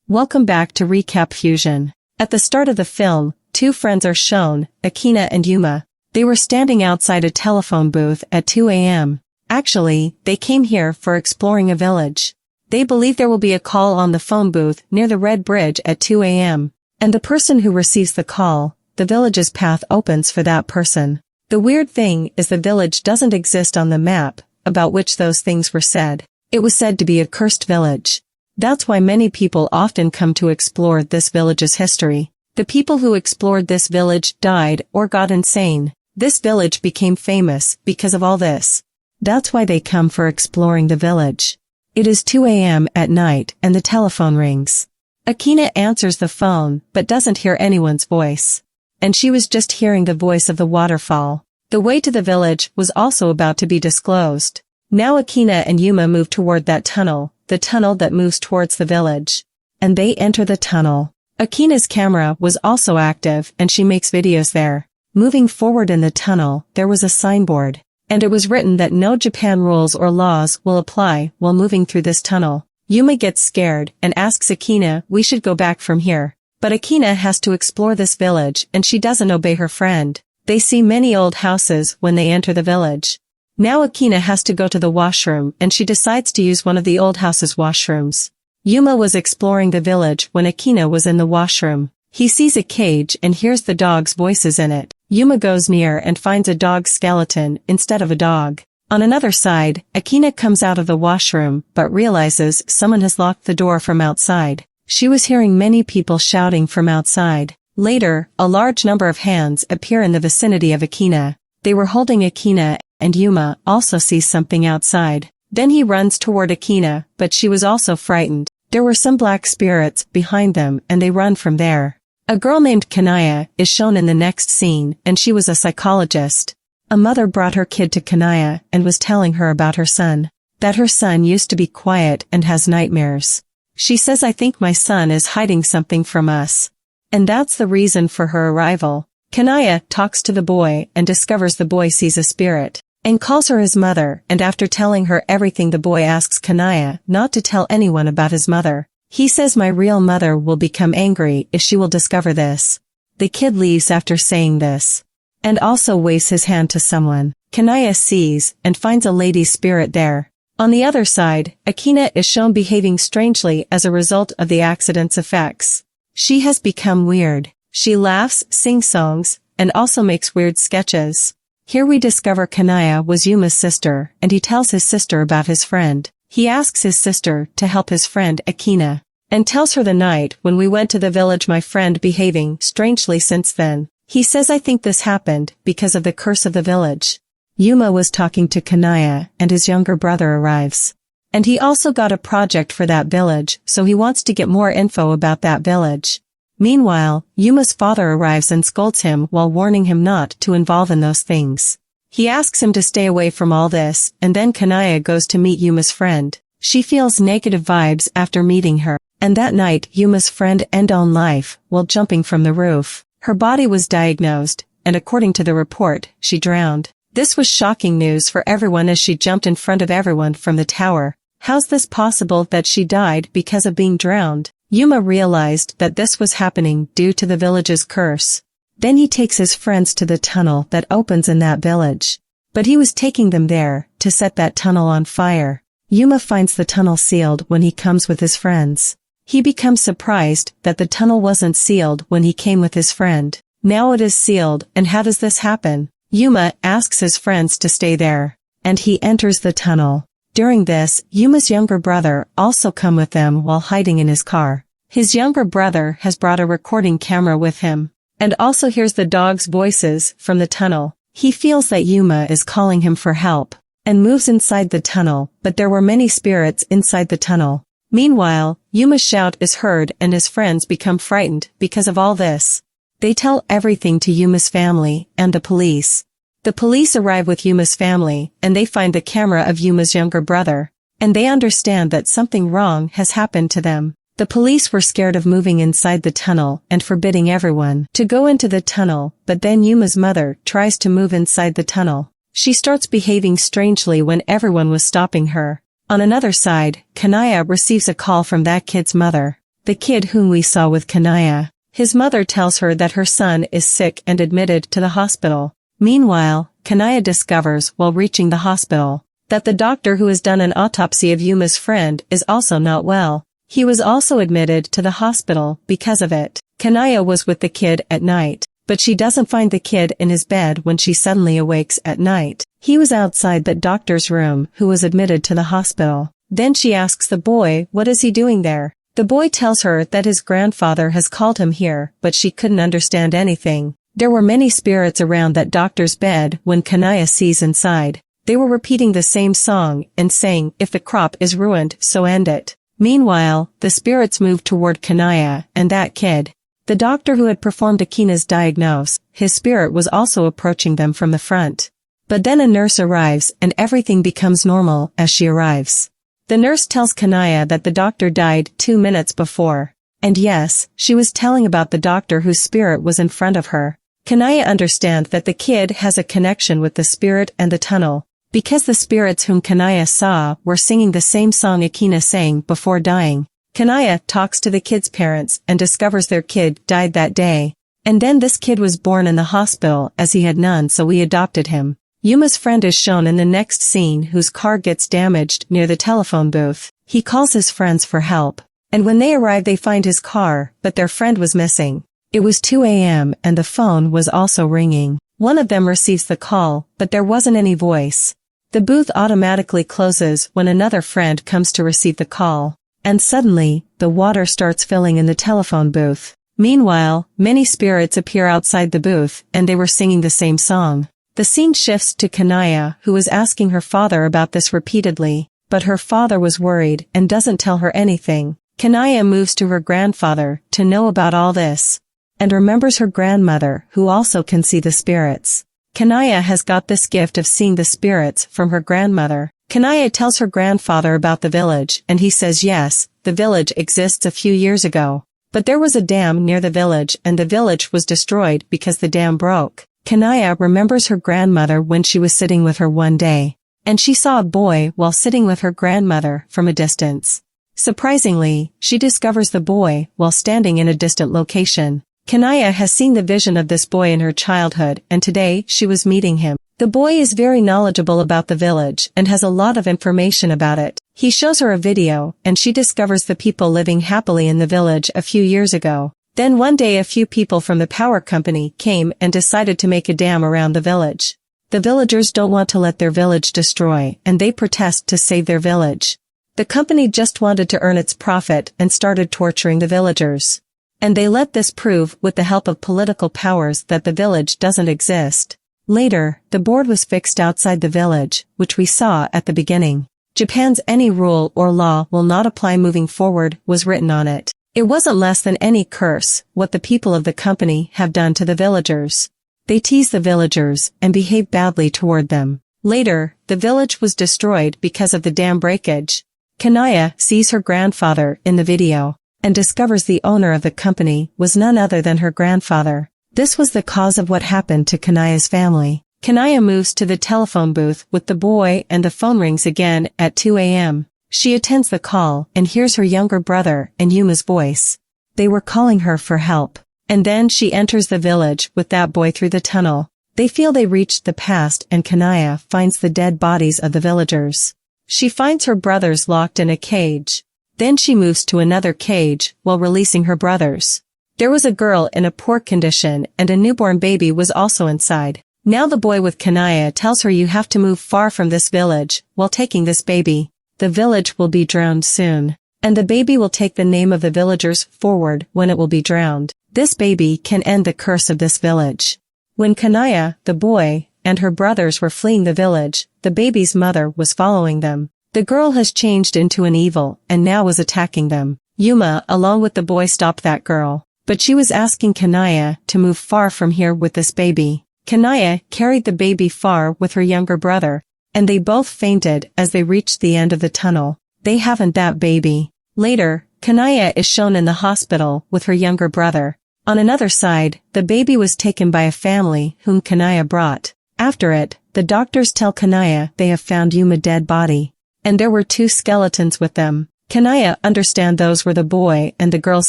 Welcome back to Recap Fusion. At the start of the film, two friends are shown, Akina and Yuma. They were standing outside a telephone booth at 2 a.m. Actually, they came here for exploring a village. They believe there will be a call on the phone booth near the Red Bridge at 2 a.m. And the person who receives the call, the village's path opens for that person. The weird thing is the village doesn't exist on the map about which those things were said. It was said to be a cursed village. That's why many people often come to explore this village's history. The people who explored this village died or got insane. This village became famous because of all this. That's why they come for exploring the village. It is 2 a.m. at night and the telephone rings. Akina answers the phone but doesn't hear anyone's voice. And she was just hearing the voice of the waterfall. The way to the village was also about to be disclosed. Now Akina and Yuma move toward that tunnel, the tunnel that moves towards the village. And they enter the tunnel. Akina's camera was also active and she makes videos there. Moving forward in the tunnel, there was a signboard. And it was written that no Japan rules or laws will apply while moving through this tunnel. Yuma gets scared and asks Akina, "We should go back from here." But Akina has to explore this village and she doesn't obey her friend. They see many old houses when they enter the village. Now Akina has to go to the washroom and she decides to use one of the old house's washrooms. Yuma was exploring the village when Akina was in the washroom. He sees a cage and hears the dog's voices in it. Yuma goes near and finds a dog's skeleton instead of a dog. On another side, Akina comes out of the washroom but realizes someone has locked the door from outside. She was hearing many people shouting from outside. Later, a large number of hands appear in the vicinity of Akina. They were holding Akina, and Yuma also sees something outside. Then he runs toward Akina, but she was also frightened. There were some black spirits behind them and they run from there. A girl named Kanaya is shown in the next scene and she was a psychologist. A mother brought her kid to Kanaya and was telling her about her son. That her son used to be quiet and has nightmares. She says, "I think my son is hiding something from us." And that's the reason for her arrival. Kanaya talks to the boy and discovers the boy sees a spirit. And calls her his mother, and after telling her everything the boy asks Kanaya not to tell anyone about his mother. He says, "My real mother will become angry if she will discover this." The kid leaves after saying this. And also waves his hand to someone. Kanaya sees and finds a lady spirit there. On the other side, Akina is shown behaving strangely as a result of the accident's effects. She has become weird. She laughs, sings songs, and also makes weird sketches. Here we discover Kanaya was Yuma's sister, and he tells his sister about his friend. He asks his sister to help his friend Akina, and tells her the night when we went to the village my friend behaving strangely since then. He says, "I think this happened because of the curse of the village." Yuma was talking to Kanaya, and his younger brother arrives. And he also got a project for that village, so he wants to get more info about that village. Meanwhile, Yuma's father arrives and scolds him while warning him not to involve in those things. He asks him to stay away from all this, and then Kanaya goes to meet Yuma's friend. She feels negative vibes after meeting her, and that night Yuma's friend ended on life while jumping from the roof. Her body was diagnosed, and according to the report, she drowned. This was shocking news for everyone as she jumped in front of everyone from the tower. How's this possible that she died because of being drowned? Yuma realized that this was happening due to the village's curse. Then he takes his friends to the tunnel that opens in that village. But he was taking them there to set that tunnel on fire. Yuma finds the tunnel sealed when he comes with his friends. He becomes surprised that the tunnel wasn't sealed when he came with his friend. Now it is sealed, and how does this happen? Yuma asks his friends to stay there, and he enters the tunnel. During this, Yuma's younger brother also comes with them while hiding in his car. His younger brother has brought a recording camera with him, and also hears the dog's voices from the tunnel. He feels that Yuma is calling him for help, and moves inside the tunnel, but there were many spirits inside the tunnel. Meanwhile, Yuma's shout is heard and his friends become frightened because of all this. They tell everything to Yuma's family and the police. The police arrive with Yuma's family, and they find the camera of Yuma's younger brother, and they understand that something wrong has happened to them. The police were scared of moving inside the tunnel and forbidding everyone to go into the tunnel, but then Yuma's mother tries to move inside the tunnel. She starts behaving strangely when everyone was stopping her. On another side, Kanaya receives a call from that kid's mother. the kid whom we saw with Kanaya. His mother tells her that her son is sick and admitted to the hospital. Meanwhile, Kanaya discovers while reaching the hospital that the doctor who has done an autopsy of Yuma's friend is also not well. He was also admitted to the hospital because of it. Kanaya was with the kid at night, but she doesn't find the kid in his bed when she suddenly awakes at night. He was outside that doctor's room who was admitted to the hospital. Then she asks the boy what is he doing there. The boy tells her that his grandfather has called him here, but she couldn't understand anything. There were many spirits around that doctor's bed when Kanaya sees inside. They were repeating the same song and saying, if the crop is ruined, so end it. Meanwhile, the spirits moved toward Kanaya and that kid. The doctor who had performed Akina's diagnosis, his spirit was also approaching them from the front. But then a nurse arrives and everything becomes normal as she arrives. The nurse tells Kanaya that the doctor died 2 minutes before. And yes, she was telling about the doctor whose spirit was in front of her. Kanaya understands that the kid has a connection with the spirit and the tunnel, because the spirits whom Kanaya saw were singing the same song Akina sang before dying. Kanaya talks to the kid's parents and discovers their kid died that day. And then this kid was born in the hospital as he had none, so we adopted him. Yuma's friend is shown in the next scene whose car gets damaged near the telephone booth. He calls his friends for help. And when they arrive they find his car, but their friend was missing. It was 2 a.m. and the phone was also ringing. One of them receives the call, but there wasn't any voice. The booth automatically closes when another friend comes to receive the call. And suddenly, the water starts filling in the telephone booth. Meanwhile, many spirits appear outside the booth and they were singing the same song. The scene shifts to Kanaya, who was asking her father about this repeatedly, but her father was worried and doesn't tell her anything. Kanaya moves to her grandfather to know about all this, and remembers her grandmother, who also can see the spirits. Kanaya has got this gift of seeing the spirits from her grandmother. Kanaya tells her grandfather about the village, and he says yes, the village exists a few years ago. But there was a dam near the village and the village was destroyed because the dam broke. Kanaya remembers her grandmother when she was sitting with her one day, and she saw a boy while sitting with her grandmother from a distance. Surprisingly, she discovers the boy while standing in a distant location. Kanaya has seen the vision of this boy in her childhood and today she was meeting him. The boy is very knowledgeable about the village and has a lot of information about it. He shows her a video and she discovers the people living happily in the village a few years ago. Then one day a few people from the power company came and decided to make a dam around the village. The villagers don't want to let their village destroy and they protest to save their village. The company just wanted to earn its profit and started torturing the villagers. And they let this prove with the help of political powers that the village doesn't exist. Later, the board was fixed outside the village, which we saw at the beginning. Japan's any rule or law will not apply moving forward was written on it. It wasn't less than any curse what the people of the company have done to the villagers. They tease the villagers and behave badly toward them. Later, the village was destroyed because of the dam breakage. Kanaya sees her grandfather in the video and discovers the owner of the company was none other than her grandfather. This was the cause of what happened to Kanaya's family. Kanaya moves to the telephone booth with the boy and the phone rings again at 2 a.m. She attends the call and hears her younger brother and Yuma's voice. They were calling her for help. And then she enters the village with that boy through the tunnel. They feel they reached the past and Kanaya finds the dead bodies of the villagers. She finds her brothers locked in a cage. Then she moves to another cage while releasing her brothers. There was a girl in a poor condition and a newborn baby was also inside. Now the boy with Kanaya tells her you have to move far from this village while taking this baby. The village will be drowned soon, and the baby will take the name of the villagers forward when it will be drowned. This baby can end the curse of this village. When Kanaya, the boy, and her brothers were fleeing the village, the baby's mother was following them. The girl has changed into an evil and now was attacking them. Yuma, along with the boy, stopped that girl, but she was asking Kanaya to move far from here with this baby. Kanaya carried the baby far with her younger brother, and they both fainted as they reached the end of the tunnel. They haven't that baby. Later, Kanaya is shown in the hospital with her younger brother. On another side, the baby was taken by a family whom Kanaya brought. After it, the doctors tell Kanaya they have found Yuma's dead body, and there were 2 skeletons with them. Kanaya understand those were the boy and the girl's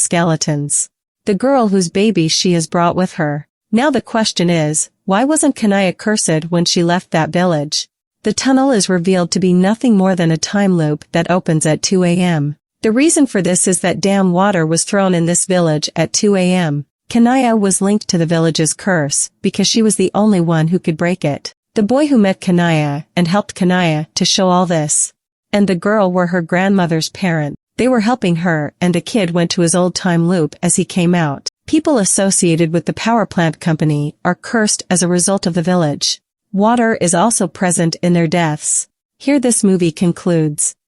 skeletons. The girl whose baby she has brought with her. Now the question is, why wasn't Kanaya cursed when she left that village? The tunnel is revealed to be nothing more than a time loop that opens at 2 a.m. The reason for this is that dam water was thrown in this village at 2 a.m. Kanaya was linked to the village's curse because she was the only one who could break it. The boy who met Kanaya and helped Kanaya to show all this, and the girl were her grandmother's parent. They were helping her, and a kid went to his old time loop as he came out. People associated with the power plant company are cursed as a result of the village. Water is also present in their deaths. Here this movie concludes.